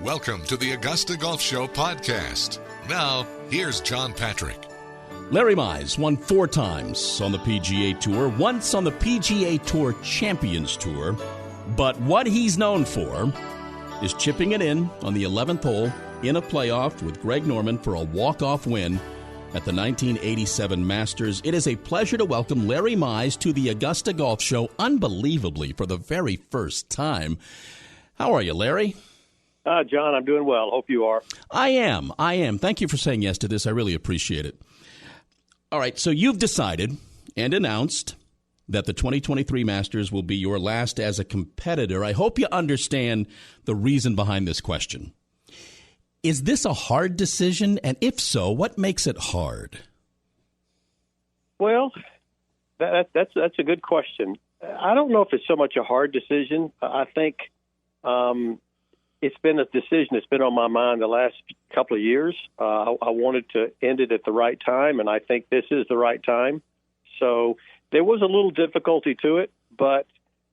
Welcome to the Augusta Golf Show podcast. Now, here's John Patrick. Larry Mize won 4 times on the PGA Tour, once on the PGA Tour Champions Tour. But what he's known for is chipping it in on the 11th hole in a playoff with Greg Norman for a walk-off win at the 1987 Masters. It is a pleasure to welcome Larry Mize to the Augusta Golf Show, unbelievably, for the very first time. How are you, Larry? John, I'm doing well. Hope you are. I am. Thank you for saying yes to this. I really appreciate it. All right, so you've decided and announced that the 2023 Masters will be your last as a competitor. I hope you understand the reason behind this question. Is this a hard decision? And if so, what makes it hard? Well, that's a good question. I don't know if it's so much a hard decision. I think it's been a decision that's been on my mind the last couple of years. I wanted to end it at the right time, and I think this is the right time. So there was a little difficulty to it, but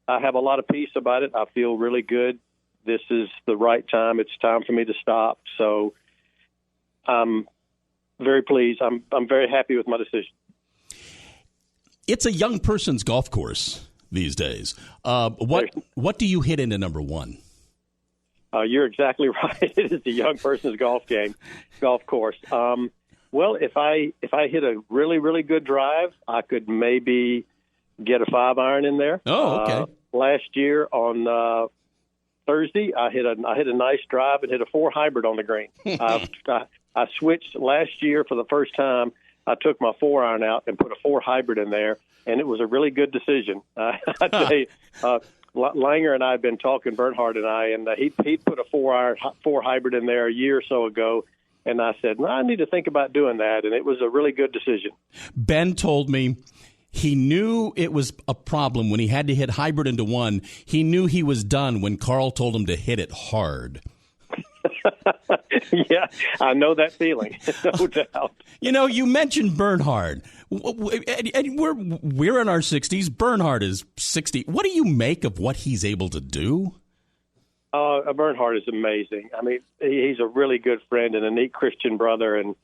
I have a lot of peace about it. I feel really good. This is the right time. It's time for me to stop. So I'm very pleased. I'm very happy with my decision. It's a young person's golf course these days. What do you hit into number one? You're exactly right. It is a young person's golf course. Well, if I hit a really, really good drive, I could maybe get a 5-iron in there. Oh, okay. Last year on Thursday, I hit a nice drive and hit a 4 hybrid on the green. I switched last year for the first time. I took my 4-iron out and put a 4 hybrid in there, and it was a really good decision. I tell you, Langer and I have been talking, Bernhard and I, and he put a 4 hybrid in there a year or so ago, and I said, I need to think about doing that, and it was a really good decision. Ben told me he knew it was a problem when he had to hit hybrid into one. He knew he was done when Carl told him to hit it hard. Yeah, I know that feeling, no doubt. You know, you mentioned Bernhard, and we're in our 60s. Bernhard is 60. What do you make of what he's able to do? Bernhard is amazing. I mean, he's a really good friend and a neat Christian brother, and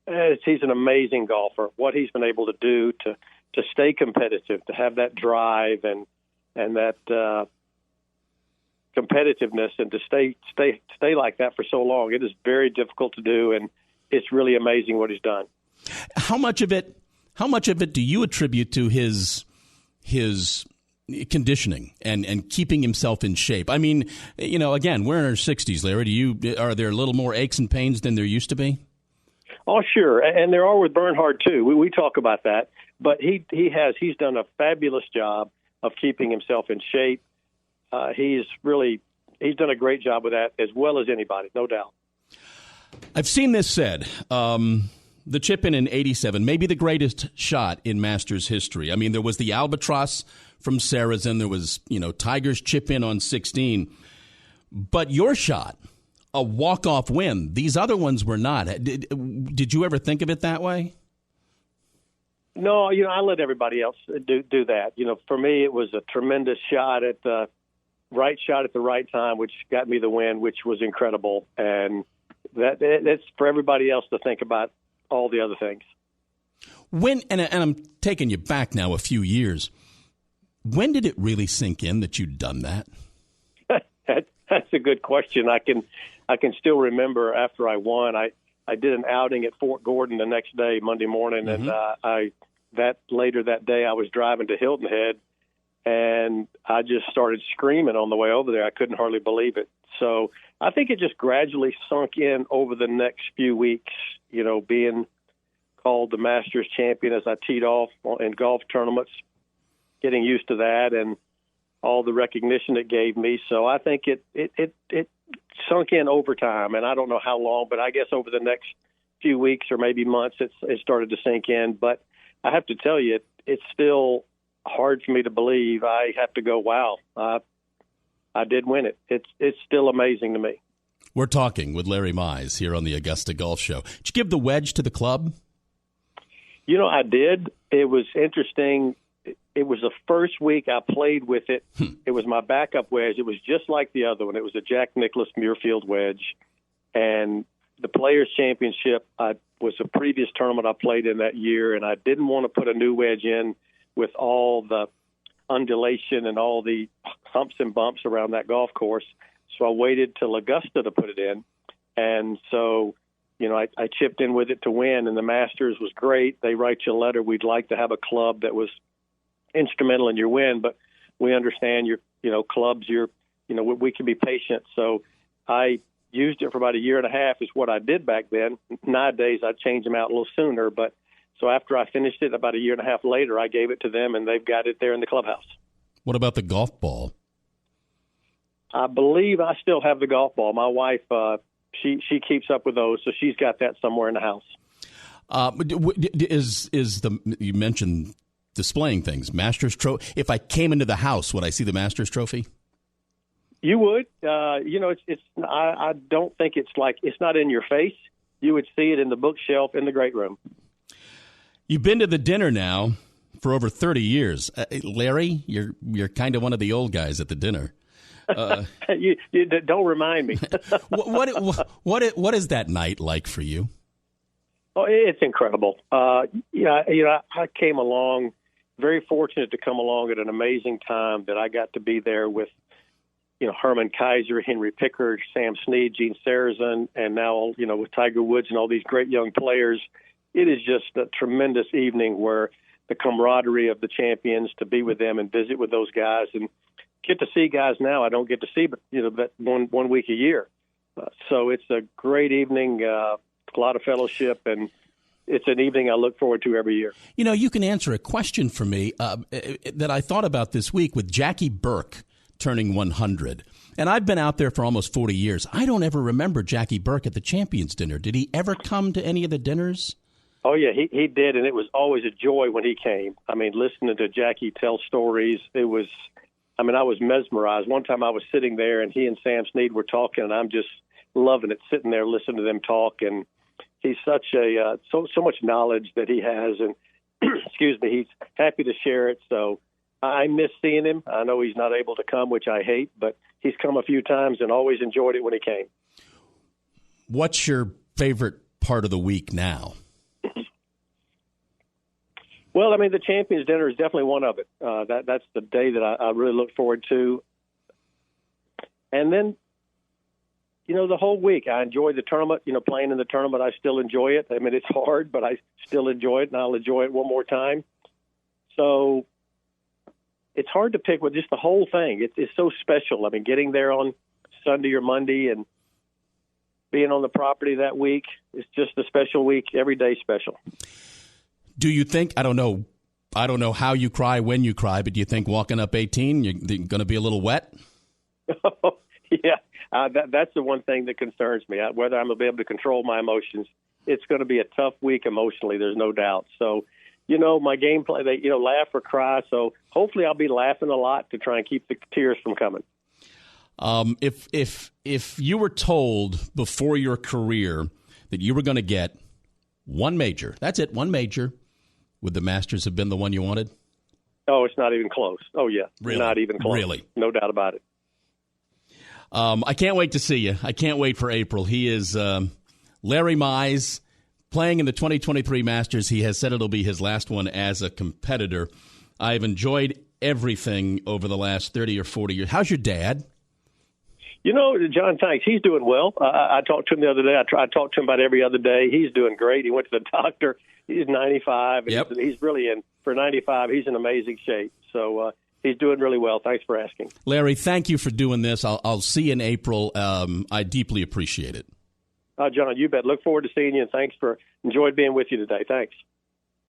he's an amazing golfer. What he's been able to do to stay competitive, to have that drive and that competitiveness, and to stay like that for so long, it is very difficult to do, and it's really amazing what he's done. How much of it do you attribute to his conditioning and keeping himself in shape? I mean, you know, again, we're in our 60s, Larry. Are there a little more aches and pains than there used to be? Oh, sure, and there are with Bernhard too. We talk about that, but he's done a fabulous job of keeping himself in shape. He's done a great job with that, as well as anybody, no doubt. I've seen this said. The chip in 87, maybe the greatest shot in Masters history. I mean, there was the Albatross from Sarazen. There was, Tiger's chip in on 16. But your shot, a walk-off win. These other ones were not. Did you ever think of it that way? No, I let everybody else do that. For me, it was a tremendous shot at the right time, which got me the win, which was incredible. And that's for everybody else to think about all the other things. When and I'm taking you back now a few years. When did it really sink in that you'd done that? That's a good question. I can still remember after I won. I did an outing at Fort Gordon the next day, Monday morning, and later that day I was driving to Hilton Head, and I just started screaming on the way over there. I couldn't hardly believe it. So I think it just gradually sunk in over the next few weeks, being called the Masters champion as I teed off in golf tournaments, getting used to that and all the recognition it gave me. So I think it sunk in over time, and I don't know how long, but I guess over the next few weeks or maybe months it started to sink in. But I have to tell you, it's still hard for me to believe. I have to go, wow, I did win it. It's still amazing to me. We're talking with Larry Mize here on the Augusta Golf Show. Did you give the wedge to the club? I did. It was interesting. it was the first week I played with it. It was my backup wedge. It was just like the other one. It was a Jack Nicklaus Muirfield wedge. And the Players' Championship was a previous tournament I played in that year, and I didn't want to put a new wedge in with all the undulation and all the humps and bumps around that golf course. So I waited till Augusta to put it in. And so, I chipped in with it to win, and the Masters was great. They write you a letter. We'd like to have a club that was instrumental in your win, but we understand clubs, we can be patient. So I used it for about a year and a half is what I did back then. Nowadays, I'd change them out a little sooner. But so after I finished it, about a year and a half later, I gave it to them, and they've got it there in the clubhouse. What about the golf ball? I believe I still have the golf ball. My wife, she keeps up with those, so she's got that somewhere in the house. You mentioned displaying things, Masters Trophy. If I came into the house, would I see the Masters Trophy? You would. I don't think it's not in your face. You would see it in the bookshelf in the great room. You've been to the dinner now for over 30 years. Larry, you're kind of one of the old guys at the dinner. You don't remind me. What is that night like for you? Oh, it's incredible. I came along, very fortunate to come along at an amazing time that I got to be there with, Herman Kaiser, Henry Pickard, Sam Snead, Gene Sarazen, and now, with Tiger Woods and all these great young players. It is just a tremendous evening where the camaraderie of the champions, to be with them and visit with those guys and get to see guys now I don't get to see, but, that one week a year. So it's a great evening, a lot of fellowship, and it's an evening I look forward to every year. You can answer a question for me that I thought about this week with Jackie Burke turning 100. And I've been out there for almost 40 years. I don't ever remember Jackie Burke at the Champions Dinner. Did he ever come to any of the dinners? Oh, yeah, he did, and it was always a joy when he came. I mean, listening to Jackie tell stories, I was mesmerized. One time I was sitting there, and he and Sam Snead were talking, and I'm just loving it, sitting there listening to them talk. And he's such so much knowledge that he has, and excuse me, he's happy to share it. So I miss seeing him. I know he's not able to come, which I hate, but he's come a few times and always enjoyed it when he came. What's your favorite part of the week now? Well, the Champions Dinner is definitely one of it. That's the day that I really look forward to. And then, the whole week, I enjoy the tournament. Playing in the tournament, I still enjoy it. It's hard, but I still enjoy it, and I'll enjoy it one more time. So it's hard to pick with just the whole thing. It's so special. Getting there on Sunday or Monday and being on the property that week, it's just a special week, every day special. Do you think, I don't know how you cry, when you cry, but do you think walking up 18, you're going to be a little wet? Yeah, that's the one thing that concerns me, whether I'm going to be able to control my emotions. It's going to be a tough week emotionally, there's no doubt. So, my gameplay, they, laugh or cry. So hopefully I'll be laughing a lot to try and keep the tears from coming. If you were told before your career that you were going to get one major, that's it, one major, would the Masters have been the one you wanted? Oh, it's not even close. Oh, yeah. Really? Not even close. Really? No doubt about it. I can't wait to see you. I can't wait for April. He is Larry Mize, playing in the 2023 Masters. He has said it'll be his last one as a competitor. I've enjoyed everything over the last 30 or 40 years. How's your dad? John, thanks. He's doing well. I talked to him the other day. I talk to him about every other day. He's doing great. He went to the doctor. He's 95. Yep. He's really for 95, he's in amazing shape. So he's doing really well. Thanks for asking. Larry, thank you for doing this. I'll see you in April. I deeply appreciate it. John, you bet. Look forward to seeing you, and thanks for enjoyed being with you today. Thanks.